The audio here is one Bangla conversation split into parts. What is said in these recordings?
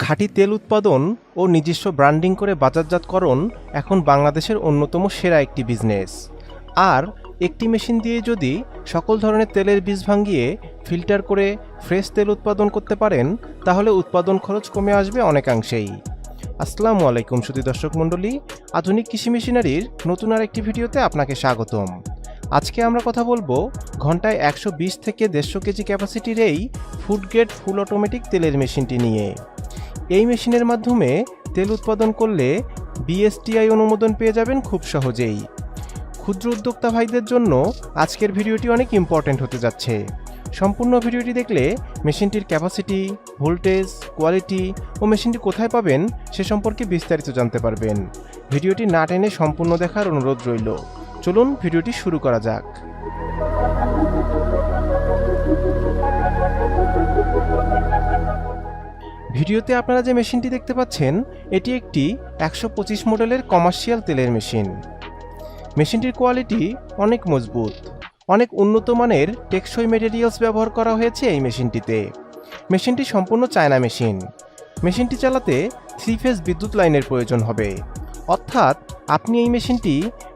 খাঁটি তেল উৎপাদন ও নিজস্ব ব্র্যান্ডিং করে বাজারজাতকরণ এখন বাংলাদেশের অন্যতম সেরা একটি বিজনেস। আর একটি মেশিন দিয়ে যদি সকল ধরনের তেলের বীজ ভাঙিয়ে ফিল্টার করে ফ্রেশ তেল উৎপাদন করতে পারেন, তাহলে উৎপাদন খরচ কমে আসবে অনেকাংশেই। আসসালামু আলাইকুম সুধী দর্শক মণ্ডলী, আধুনিক কৃষি মেশিনারির নতুন আরেকটি ভিডিওতে আপনাকে স্বাগতম। আজকে আমরা কথা বলবো ঘন্টায় 120 থেকে 150 কেজি ক্যাপাসিটির এই ফুড গ্রেড ফুল অটোমেটিক তেলের মেশিনটি নিয়ে। এই মেশিনের মাধ্যমে তেল উৎপাদন করলে বিএসটিআই অনুমোদন পেয়ে যাবেন খুব সহজেই। ক্ষুদ্র উদ্যোক্তা ভাইদের জন্য আজকের ভিডিওটি অনেক ইম্পর্ট্যান্ট হতে যাচ্ছে। সম্পূর্ণ ভিডিওটি দেখলে মেশিনটির ক্যাপাসিটি, ভোল্টেজ, কোয়ালিটি ও মেশিনটি কোথায় পাবেন সে সম্পর্কে বিস্তারিত জানতে পারবেন। ভিডিওটি না টেনে সম্পূর্ণ দেখার অনুরোধ রইল। চলুন ভিডিওটি শুরু করা যাক। ভিডিওতে আপনারা যে মেশিনটি দেখতে পাচ্ছেন, এটি একটি 125 মডেলের কমার্শিয়াল তেলের মেশিন। মেশিনটির কোয়ালিটি অনেক মজবুত, অনেক উন্নত মানের টেকসই মেটেরিয়ালস ব্যবহার করা হয়েছে এই মেশিনটিতে। মেশিনটি সম্পূর্ণ চায়না মেশিন। মেশিনটি চালাতে 3 ফেজ বিদ্যুৎ লাইনের প্রয়োজন হবে, অর্থাৎ আপনি এই মেশিনটি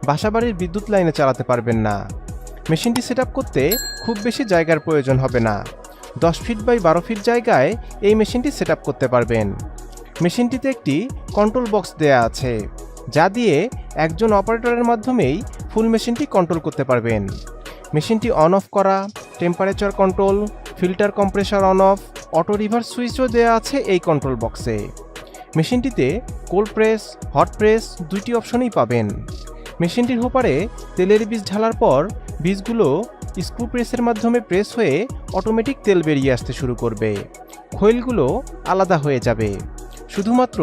বাসাবাড়ির বিদ্যুৎ লাইনে চালাতে পারবেন না। মেশিনটি সেট আপ করতে খুব বেশি জায়গার প্রয়োজন হবে না। 10 ফিট বাই 12 ফিট জায়গায় এই মেশিনটি সেট আপ করতে পারবেন। মেশিনটিতে একটি কন্ট্রোল বক্স দেয়া আছে, যা দিয়ে একজন অপারেটরের মাধ্যমেই ফুল মেশিনটি কন্ট্রোল করতে পারবেন। মেশিনটি অন অফ করা, temperature control, filter compressor on off, auto reverse সুইচও দেয়া আছে এই কন্ট্রোল বক্সে। মেশিনটিতে কোল্ড প্রেস, হট প্রেস দুইটি অপশনই পাবেন। মেশিনটির হোপারে তেলের বীজ ঢালার পর বীজগুলো স্ক্রু প্রেসের মাধ্যমে প্রেস হয়ে অটোমেটিক তেল বেরিয়ে আসতে শুরু করবে। খৈলগুলো আলাদা হয়ে যাবে। শুধুমাত্র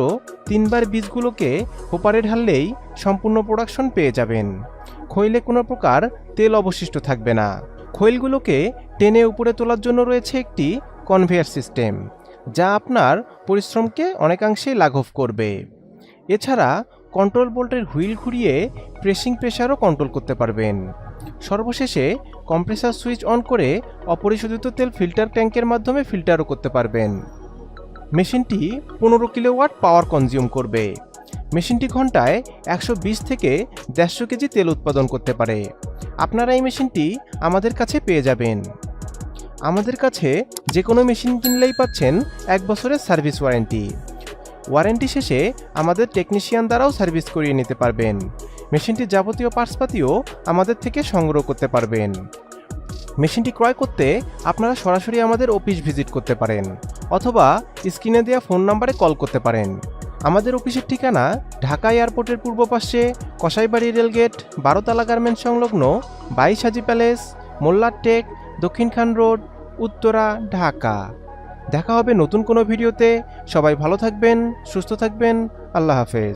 3 বার বীজগুলোকে হোপারে ঢাললেই সম্পূর্ণ প্রোডাকশন পেয়ে যাবেন। খৈলে কোনো প্রকার তেল অবশিষ্ট থাকবে না। খৈলগুলোকে টেনে উপরে তোলার জন্য রয়েছে একটি কনভেয়ার সিস্টেম, যা আপনার পরিশ্রমকে অনেকাংশেই লাঘব করবে। এছাড়া কন্ট্রোল বোল্টের হুইল ঘুরিয়ে প্রেসিং প্রেসারও কন্ট্রোল করতে পারবেন। সর্বশেষে কম্প্রেসার সুইচ অন করে অপরিশোধিত তেল ফিল্টার ট্যাঙ্কের মাধ্যমে ফিল্টারও করতে পারবেন। মেশিনটি 15 কিলোওয়াট পাওয়ার কনজিউম করবে। মেশিনটি ঘন্টায় 120 থেকে 150 কেজি তেল উৎপাদন করতে পারে। আপনারা এই মেশিনটি আমাদের কাছে পেয়ে যাবেন। আমাদের কাছে যে কোনো মেশিন কিনলেই পাচ্ছেন 1 বছরের সার্ভিস ওয়ারেন্টি। ওয়ারেন্টি শেষে আমাদের টেকনিশিয়ান দ্বারাও সার্ভিস করিয়ে নিতে পারবেন। মেশিনটির যাবতীয় পার্টসপাতিও আমাদের থেকে সংগ্রহ করতে পারবেন। মেশিনটি ক্রয় করতে আপনারা সরাসরি আমাদের অফিস ভিজিট করতে পারেন, অথবা স্ক্রিনে দেওয়া ফোন নাম্বারে কল করতে পারেন। আমাদের অফিসের ঠিকানা ঢাকা এয়ারপোর্টের পূর্ব পাশে কসাইবাড়ি রেলগেট, 12 তালা গার্মেন্টস সংলগ্ন 22 হাজি প্যালেস, মোল্লার টেক, দক্ষিণ খান রোড, উত্তরা, ঢাকা। দেখা হবে নতুন কোনো ভিডিওতে। সবাই ভালো থাকবেন, সুস্থ থাকবেন। আল্লাহ হাফেজ।